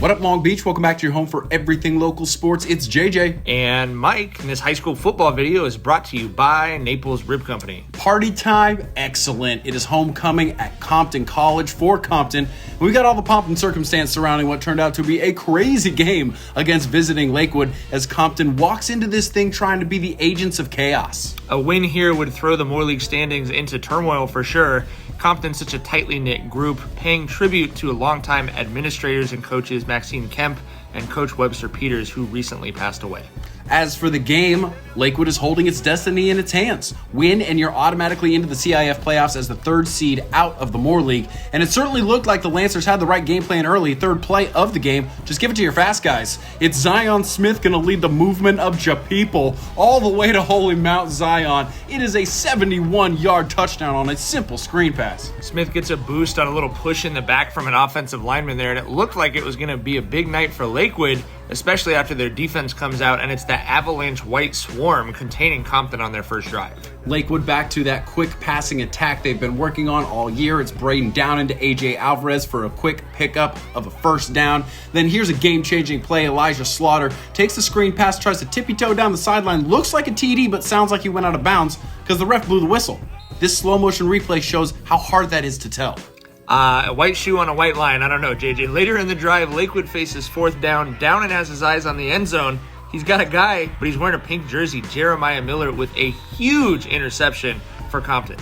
What up, Long Beach? Welcome back to your home for everything local sports. It's JJ. And Mike, and this high school football video is brought to you by Naples Rib Company. Party time, excellent. It is homecoming at Compton College for Compton. We got all the pomp and circumstance surrounding what turned out to be a crazy game against visiting Lakewood as Compton walks into this thing trying to be the agents of chaos. A win here would throw the Moore League standings into turmoil for sure. Compton's such a tightly knit group, paying tribute to longtime administrators and coaches Maxine Kemp and Coach Webster Peters, who recently passed away. As for the game, Lakewood is holding its destiny in its hands. Win and you're automatically into the CIF playoffs as the third seed out of the Moore League. And it certainly looked like the Lancers had the right game plan early. Third play of the game. Just give it to your fast guys. It's Zion Smith going to lead the movement of Ja people all the way to Holy Mount Zion. It is a 71-yard touchdown on a simple screen pass. Smith gets a boost on a little push in the back from an offensive lineman there, and it looked like it was going to be a big night for Lakewood, especially after their defense comes out and it's that avalanche white swarm containing Compton on their first drive. Lakewood back to that quick passing attack they've been working on all year. It's braiding down into AJ Alvarez for a quick pickup of a first down. Then here's a game-changing play. Elijah Slaughter takes the screen pass, tries to tippy-toe down the sideline. Looks like a TD, but sounds like he went out of bounds because the ref blew the whistle. This slow-motion replay shows how hard that is to tell. A white shoe on a white line. I don't know, JJ. Later in the drive, Lakewood faces fourth down and has his eyes on the end zone. He's got a guy, but he's wearing a pink jersey, Jeremiah Miller, with a huge interception for Compton.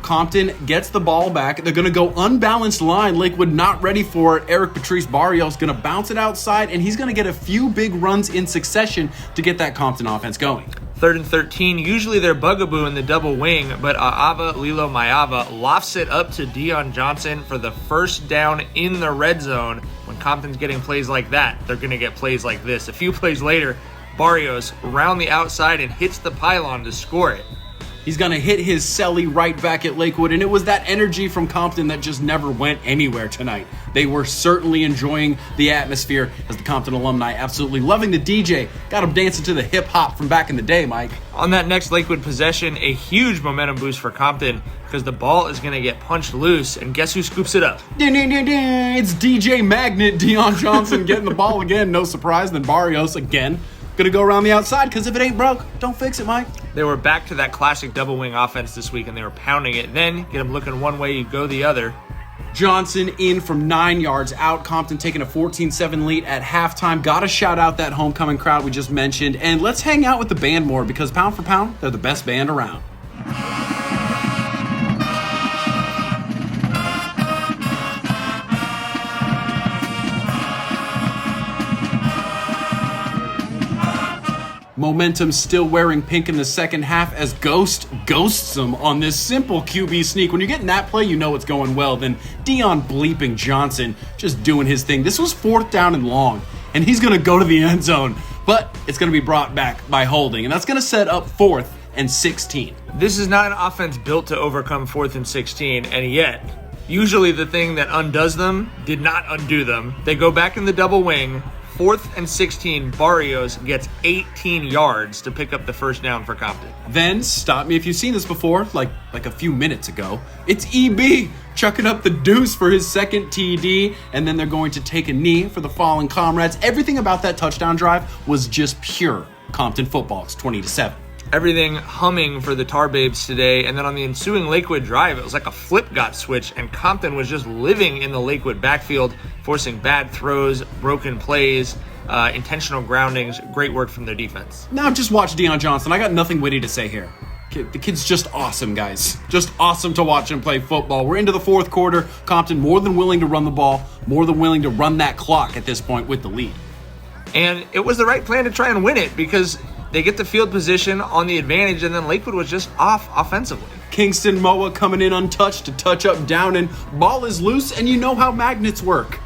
Compton gets the ball back. They're going to go unbalanced line. Lakewood not ready for it. Eric Patrice Barrios going to bounce it outside, and he's going to get a few big runs in succession to get that Compton offense going. 3rd and 13, usually they're bugaboo in the double wing, but Aava Lilo Mayava lofts it up to Dion Johnson for the first down in the red zone. When Compton's getting plays like that, they're going to get plays like this. A few plays later, Barrios round the outside and hits the pylon to score it. He's going to hit his celly right back at Lakewood, and it was that energy from Compton that just never went anywhere tonight. They were certainly enjoying the atmosphere as the Compton alumni, absolutely loving the DJ. Got them dancing to the hip-hop from back in the day, Mike. On that next Lakewood possession, a huge momentum boost for Compton because the ball is going to get punched loose, and guess who scoops it up? It's DJ Magnet, Dion Johnson getting the ball again. No surprise, then Barrios again. Gonna go around the outside because if it ain't broke, don't fix it, Mike. They were back to that classic double wing offense this week and they were pounding it. Then get them looking one way, you go the other. Johnson in from 9 yards out. Compton taking a 14-7 lead at halftime. Gotta shout out that homecoming crowd we just mentioned. And let's hang out with the band more because pound for pound, they're the best band around. Momentum still wearing pink in the second half as Ghost ghosts them on this simple QB sneak. When you're getting that play, you know it's going well. Then Dion bleeping Johnson just doing his thing. This was 4th down and long, and he's going to go to the end zone, but it's going to be brought back by holding, and that's going to set up 4th and 16. This is not an offense built to overcome 4th and 16, and yet, usually the thing that undoes them did not undo them. They go back in the double wing. 4th and 16, Barrios gets 18 yards to pick up the first down for Compton. Then, stop me if you've seen this before, like a few minutes ago, it's EB chucking up the deuce for his second TD, and then they're going to take a knee for the fallen comrades. Everything about that touchdown drive was just pure Compton football. It's 20-7. Everything humming for the Tar Babes today, and then on the ensuing Lakewood drive, it was like a flip got switched, and Compton was just living in the Lakewood backfield, forcing bad throws, broken plays, intentional groundings. Great work from their defense. Now just watch Dion Johnson. I got nothing witty to say here. The kid's just awesome, guys. Just awesome to watch him play football. We're into the 4th quarter. Compton more than willing to run the ball, more than willing to run that clock at this point with the lead. And it was the right plan to try and win it because they get the field position on the advantage, and then Lakewood was just off offensively. Kingston Moa coming in untouched to touch up down, and ball is loose, and you know how magnets work.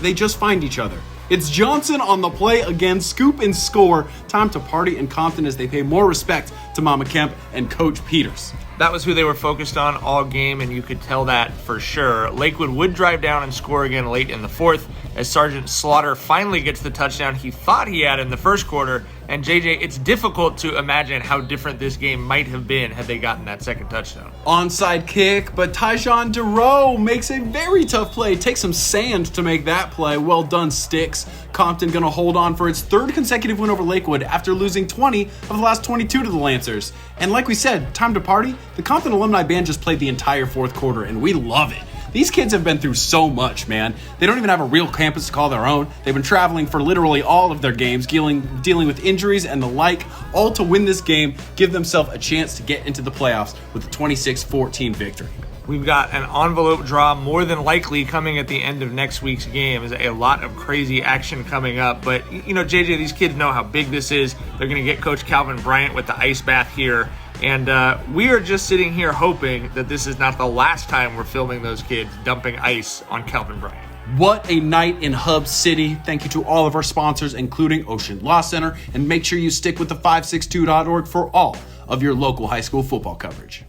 They just find each other. It's Johnson on the play again, scoop and score. Time to party in Compton as they pay more respect to Mama Kemp and Coach Peters. That was who they were focused on all game, and you could tell that for sure. Lakewood would drive down and score again late in the 4th as Sergeant Slaughter finally gets the touchdown he thought he had in the first quarter. And JJ, it's difficult to imagine how different this game might have been had they gotten that second touchdown. Onside kick, but Tyjon Deroe makes a very tough play. Takes some sand to make that play. Well done, Sticks. Compton gonna hold on for its third consecutive win over Lakewood after losing 20 of the last 22 to the Lancers. And like we said, time to party. The Compton Alumni Band just played the entire fourth quarter, and we love it. These kids have been through so much, man. They don't even have a real campus to call their own. They've been traveling for literally all of their games, dealing with injuries and the like, all to win this game, give themselves a chance to get into the playoffs with a 26-14 victory. We've got an envelope draw more than likely coming at the end of next week's game. There's a lot of crazy action coming up. But, JJ, these kids know how big this is. They're going to get Coach Calvin Bryant with the ice bath here. And we are just sitting here hoping that this is not the last time we're filming those kids dumping ice on Calvin Bryant. What a night in Hub City. Thank you to all of our sponsors, including Ocean Law Center. And make sure you stick with the 562.org for all of your local high school football coverage.